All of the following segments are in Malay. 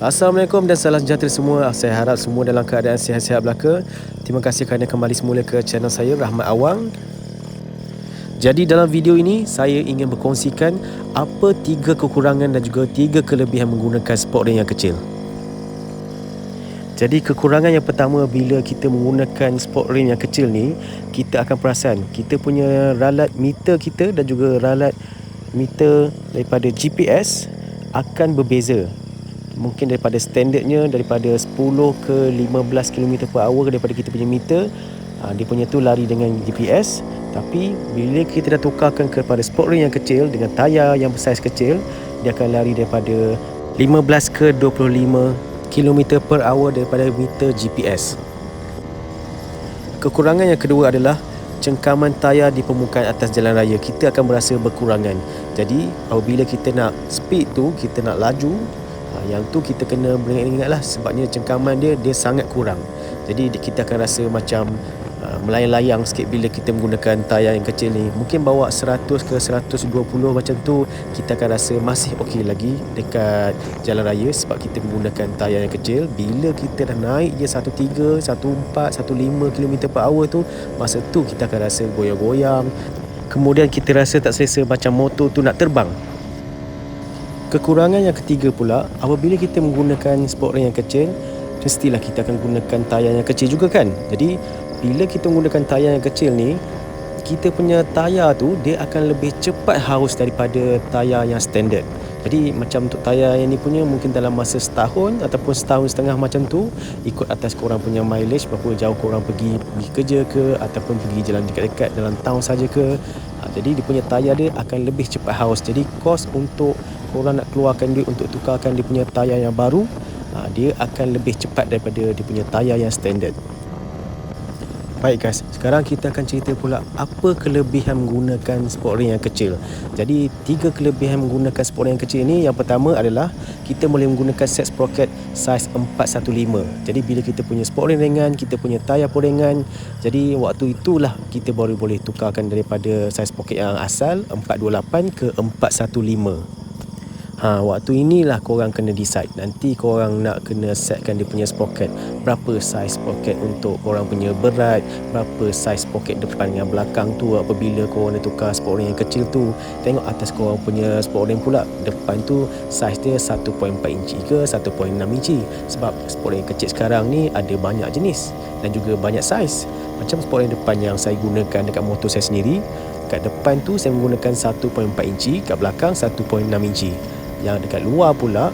Assalamualaikum dan salam sejahtera semua. Saya harap semua dalam keadaan sihat-sihat belaka. Terima kasih kerana kembali semula ke channel saya, Rahmat Awang. Jadi dalam video ini saya ingin berkongsikan apa 3 kekurangan dan juga 3 kelebihan menggunakan sport ring yang kecil. Jadi kekurangan yang pertama bila kita menggunakan sport ring yang kecil ni, kita akan perasan kita punya ralat meter kita dan juga ralat meter daripada GPS akan berbeza. Mungkin daripada standardnya daripada 10 ke 15 km per hour daripada kita punya meter, dia punya tu lari dengan GPS. Tapi bila kita dah tukarkan kepada sport ring yang kecil dengan tayar yang bersaiz kecil, dia akan lari daripada 15 ke 25 km per hour daripada meter GPS. Kekurangan yang kedua adalah cengkaman tayar di permukaan atas jalan raya. Kita akan berasa berkurangan. Jadi apabila kita nak speed tu, kita nak laju, yang tu kita kena beringat-ingat lah, sebabnya cengkaman dia sangat kurang. Jadi kita akan rasa macam melayang-layang sikit bila kita menggunakan tayar yang kecil ni. Mungkin bawa 100 ke 120 macam tu, kita akan rasa masih okey lagi dekat jalan raya sebab kita menggunakan tayar yang kecil. Bila kita dah naik je 13, 14, 15 km per hour tu, masa tu kita akan rasa goyang-goyang. Kemudian kita rasa tak selesa, macam motor tu nak terbang. Kekurangan yang ketiga pula, apabila kita menggunakan sport ring yang kecil, mestilah kita akan gunakan tayar yang kecil juga kan. Jadi bila kita menggunakan tayar yang kecil ni, kita punya tayar tu dia akan lebih cepat haus daripada tayar yang standard. Jadi macam untuk tayar yang ni punya, mungkin dalam masa setahun ataupun setahun setengah macam tu, ikut atas korang punya mileage, berapa jauh korang pergi kerja ke ataupun pergi jalan dekat-dekat dalam town saja ke. Jadi dia punya tayar dia akan lebih cepat haus. Jadi kos untuk korang nak keluarkan duit untuk tukarkan dia punya tayar yang baru, dia akan lebih cepat daripada dia punya tayar yang standard. Baik guys, sekarang kita akan cerita pula apa kelebihan menggunakan sport ring yang kecil. Jadi 3 kelebihan menggunakan sport ring yang kecil ni, yang pertama adalah kita boleh menggunakan set sprocket saiz 415. Jadi bila kita punya sport ring ringan, kita punya tayar pun ringan, jadi waktu itulah kita baru boleh tukarkan daripada saiz sprocket yang asal 428 ke 415. Waktu inilah korang kena decide. Nanti korang nak kena setkan dia punya sprocket, berapa saiz sprocket untuk korang punya berat, berapa saiz sprocket depan dengan belakang tu. Apabila korang nak tukar sport ring yang kecil tu, tengok atas korang punya sport ring pula, depan tu saiz dia 1.4 inci ke 1.6 inci. Sebab sport ring kecil sekarang ni ada banyak jenis dan juga banyak saiz. Macam sport ring depan yang saya gunakan dekat motor saya sendiri, kat depan tu saya menggunakan 1.4 inci, kat belakang 1.6 inci. Yang dekat luar pula,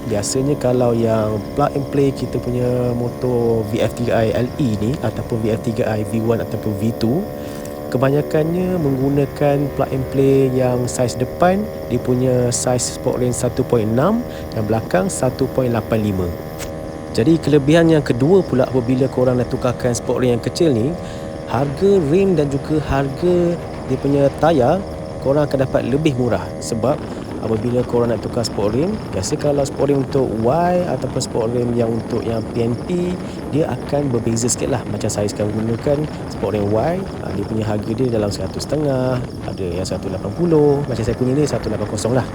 biasanya kalau yang plug and play kita punya motor VF3i LE ni ataupun VF3i V1 ataupun V2, kebanyakannya menggunakan plug and play yang saiz depan dia punya saiz sport ring 1.6 dan belakang 1.85. Jadi kelebihan yang kedua pula apabila korang nak tukarkan sport ring yang kecil ni, harga rim dan juga harga dia punya tayar korang akan dapat lebih murah. Sebab apabila korang nak tukar sport rim, biasa kalau sport rim untuk Y ataupun sport rim yang untuk yang PNP, dia akan berbeza sikit lah. Macam saya sekarang gunakan sport rim Y, dia punya harga dia dalam 100 setengah, ada yang 180, macam saya punya ni 180 lah.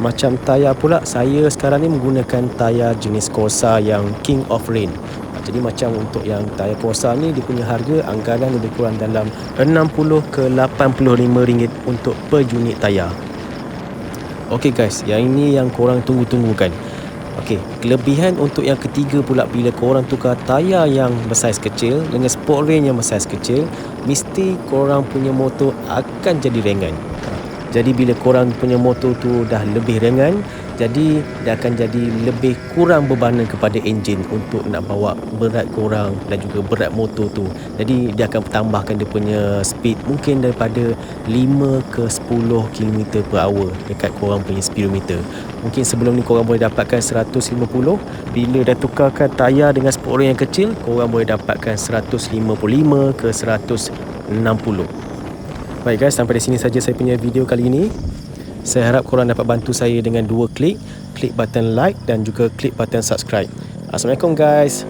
Macam tayar pula, saya sekarang ni menggunakan tayar jenis Corsa yang King of Rain. Jadi macam untuk yang tayar Corsa ni, dia punya harga anggaran lebih kurang dalam 60 ke 85 ringgit untuk per unit tayar. Okey guys, yang ini yang korang tunggu-tunggu kan. Okey, kelebihan untuk yang ketiga pula, bila korang tukar tayar yang bersaiz kecil dengan sport ring yang bersaiz kecil, mesti korang punya motor akan jadi ringan. Jadi bila korang punya motor tu dah lebih ringan, jadi dia akan jadi lebih kurang bebanan kepada enjin untuk nak bawa berat korang dan juga berat motor tu. Jadi dia akan tambahkan dia punya speed mungkin daripada 5 ke 10 km per hour dekat korang punya speedometer. Mungkin sebelum ni korang boleh dapatkan 150, bila dah tukarkan tayar dengan sport ring yang kecil, korang boleh dapatkan 155 ke 160. Baik guys, sampai di sini saja saya punya video kali ini. Saya harap korang dapat bantu saya dengan 2 klik button like dan juga klik button subscribe. Assalamualaikum guys.